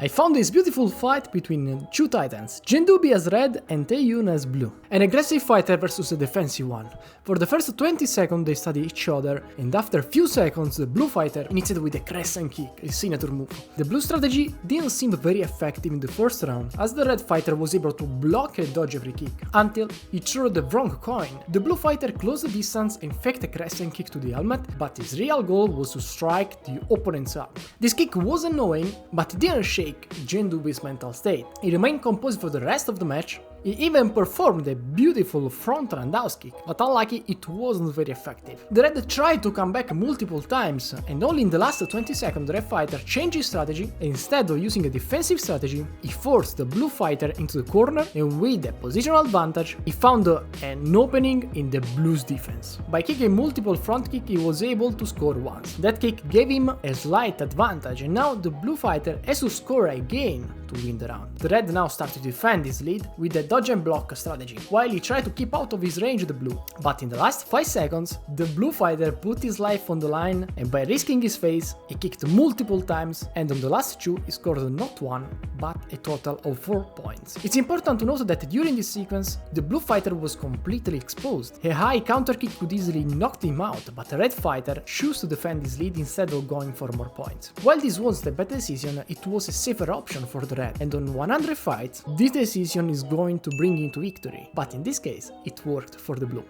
I found this beautiful fight between two titans, Jendoubi as red and Tae Joon as blue. An aggressive fighter versus a defensive one. For the first 20 seconds they study each other, and after a few seconds the blue fighter initiated with a crescent kick, his signature move. The blue strategy didn't seem very effective in the first round, as the red fighter was able to block and dodge every kick, until he threw the wrong coin. The blue fighter closed the distance and faked a crescent kick to the helmet, but his real goal was to strike the opponent's arm. This kick was annoying, but it didn't shake Jendoubi's mental state. He remained composed for the rest of the match. He even performed a beautiful front roundhouse kick, but unlucky it wasn't very effective. The red tried to come back multiple times, and only in the last 20 seconds the red fighter changed his strategy, and instead of using a defensive strategy, he forced the blue fighter into the corner, and with a positional advantage, he found an opening in the blue's defense. By kicking multiple front kicks, he was able to score once. That kick gave him a slight advantage, and now the blue fighter has to score again to win the round. The red now started to defend his lead with a dodge and block strategy, while he tried to keep out of his range the blue. But in the last 5 seconds, the blue fighter put his life on the line, and by risking his face, he kicked multiple times, and on the last 2 he scored not 1, but a total of 4 points. It's important to note that during this sequence, the blue fighter was completely exposed. A high counter kick could easily knock him out, but the red fighter chose to defend his lead instead of going for more points. While this wasn't a bad decision, it was a safer option for the red, and on 100 fights, this decision is going to bring him to victory, but in this case, it worked for the blue.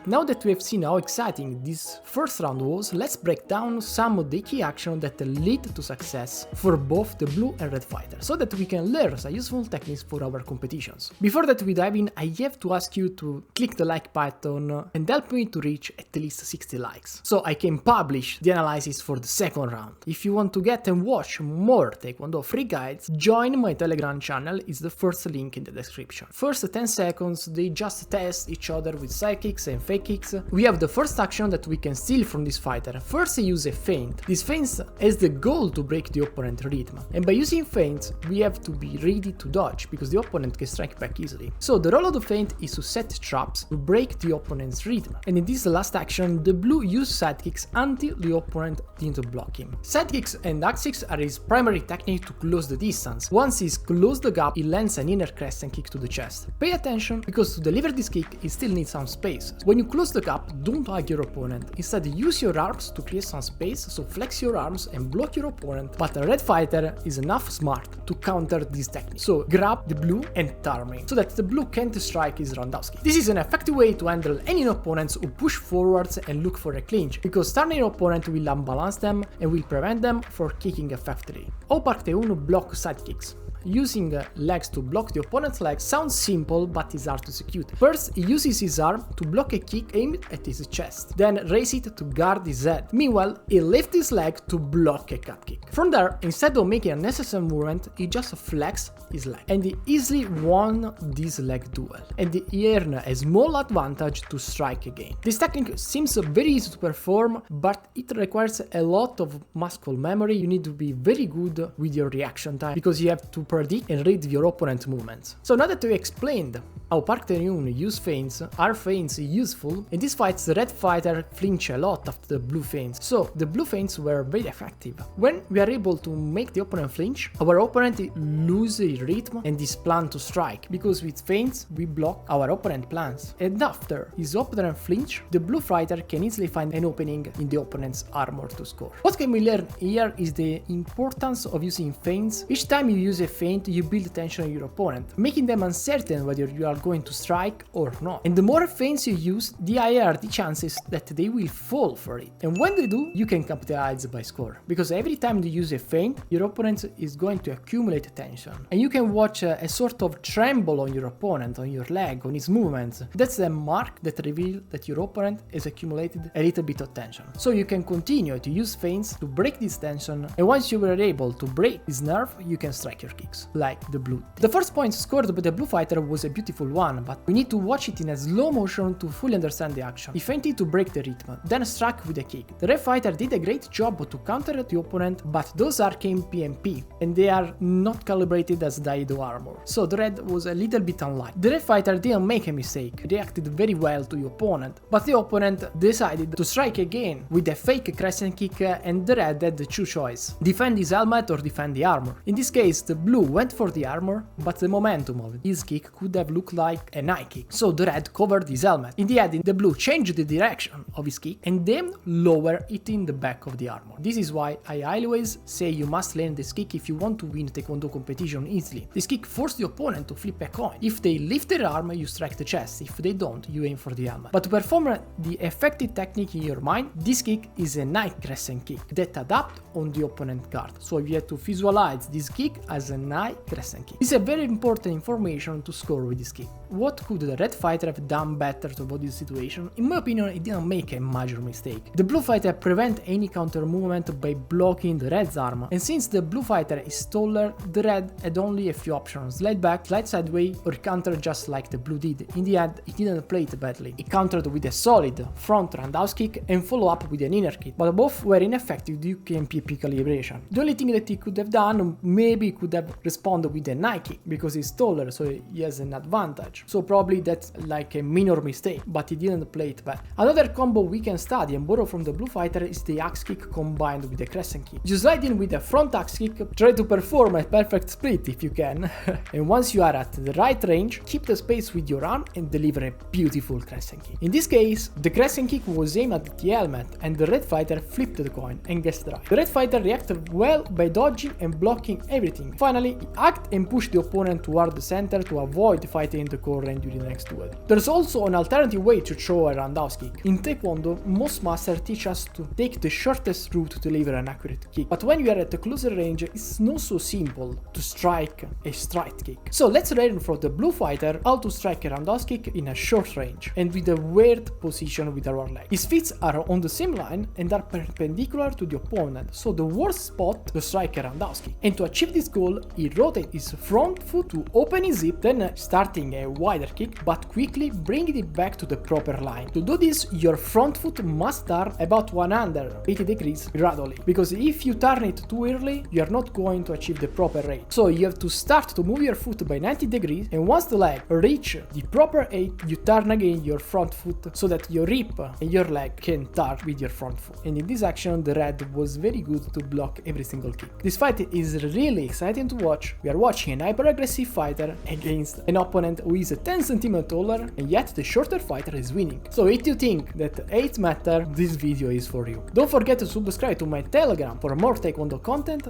Now that we have seen how exciting this first round was, let's break down some of the key actions that lead to success for both the blue and red fighter, so that we can learn some useful techniques for our competitions. Before that we dive in, I have to ask you to click the like button and help me to reach at least 60 likes, so I can publish the analysis for the second round. If you want to get and watch more Taekwondo free guides, join my Telegram channel, it's the first link in the description. First 10 seconds, they just test each other with sidekicks and fake kicks. We have the first action that we can steal from this fighter. First he uses a feint. This feint has the goal to break the opponent's rhythm, and by using feints we have to be ready to dodge, because the opponent can strike back easily. So the role of the feint is to set traps to break the opponent's rhythm, and in this last action the blue used sidekicks until the opponent didn't block him. Sidekicks and axes are his primary technique to close the distance. Once he's closed the gap, he lands an inner crescent kick to the chest. Pay attention, because to deliver this kick he still needs some space. When you close the gap, don't hug your opponent. Instead, use your arms to create some space, so flex your arms and block your opponent. But a red fighter is enough smart to counter this technique. So grab the blue and turn him, so that the blue can't strike his roundhouse kick. This is an effective way to handle any opponents who push forwards and look for a clinch, because turning your opponent will unbalance them and will prevent them from kicking effectively. How Tae Joon block sidekicks. Using legs to block the opponent's legs sounds simple, but is hard to execute. First, he uses his arm to block a kick aimed at his chest, then raise it to guard his head. Meanwhile, he lifts his leg to block a cut kick. From there, instead of making a necessary movement, he just flexed his leg, and he easily won this leg duel, and he earned a small advantage to strike again. This technique seems very easy to perform, but it requires a lot of muscle memory. You need to be very good with your reaction time, because you have to predict and read your opponent's movements. So now that we explained how Tae Joon use feints, are feints useful? In this fight the red fighter flinched a lot after the blue feints, so the blue feints were very effective. When we are able to make the opponent flinch, our opponent loses rhythm and his plan to strike, because with feints we block our opponent's plans. And after his opponent flinch, the blue fighter can easily find an opening in the opponent's armor to score. What can we learn here is the importance of using feints. Each time you use a feint, you build tension on your opponent, making them uncertain whether you are going to strike or not. And the more feints you use, the higher are the chances that they will fall for it. And when they do, you can capitalize by score, because every time you use a feint, your opponent is going to accumulate tension, and you can watch a sort of tremble on your opponent, on your leg, on his movements. That's a mark that reveals that your opponent has accumulated a little bit of tension. So you can continue to use feints to break this tension, and once you were able to break this nerve, you can strike your kick. kicks, like the blue. The first point scored by the blue fighter was a beautiful one, but we need to watch it in a slow motion to fully understand the action. He feinted to break the rhythm, then struck with a kick. The red fighter did a great job to counter the opponent, but those are KMP, and they are not calibrated as Daido armor, so the red was a little bit unlucky. The red fighter didn't make a mistake, reacted very well to the opponent, but the opponent decided to strike again with a fake crescent kick, and the red had the two choices: defend his helmet or defend the armor. In this case, the blue went for the armor, but the momentum of his kick could have looked like a high kick, so the red covered his helmet. In the end, the blue changed the direction of his kick and then lowered it in the back of the armor. This is why I always say you must learn this kick if you want to win Taekwondo competition easily. This kick forces the opponent to flip a coin. If they lift their arm, you strike the chest. If they don't, you aim for the helmet. But to perform the effective technique in your mind, this kick is a high crescent kick that adapts on the opponent guard. So you have to visualize this kick as a high crescent kick. This is a very important information to score with this kick. What could the red fighter have done better to avoid this situation? In my opinion, he didn't make a major mistake. The blue fighter prevent any counter movement by blocking the red's arm, and since the blue fighter is taller, the red had only a few options: slide back, slide sideways, or counter just like the blue did. In the end, he didn't play it badly. He countered with a solid front roundhouse kick and follow up with an inner kick, but both were ineffective due to MPP calibration. The only thing that he could have done, maybe he could have responded with a high kick, because he's taller, so he has an advantage. So probably that's like a minor mistake, but he didn't play it bad. Another combo we can study and borrow from the blue fighter is the axe kick combined with the crescent kick. You slide in with the front axe kick, try to perform a perfect split if you can, and once you are at the right range, keep the space with your arm and deliver a beautiful crescent kick. In this case, the crescent kick was aimed at the helmet, and the red fighter flipped the coin and guessed right. The red fighter reacted well by dodging and blocking everything. Finally, he hacked and pushed the opponent toward the center to avoid fighting in the core range during the next duel. There's also an alternative way to show a roundhouse kick. In Taekwondo, most masters teach us to take the shortest route to deliver an accurate kick, but when you are at a closer range, it's not so simple to strike a straight kick. So let's learn from the blue fighter how to strike a roundhouse kick in a short range and with a weird position with our leg. His feet are on the same line and are perpendicular to the opponent, so the worst spot to strike a roundhouse kick. And to achieve this goal, he rotates his front foot to open his hip, then starting a wider kick, but quickly bringing it back to the proper line. To do this, your front foot must turn about 180 degrees gradually, because if you turn it too early, you are not going to achieve the proper rate. So you have to start to move your foot by 90 degrees, and once the leg reach the proper height, you turn again your front foot so that your hip and your leg can turn with your front foot. And in this action, the red was very good to block every single kick. This fight is really exciting to watch. We are watching an hyper-aggressive fighter against an opponent who is 10 cm taller, and yet the shorter fighter is winning. So if you think that height matter, this video is for you. Don't forget to subscribe to my Telegram for more Taekwondo content,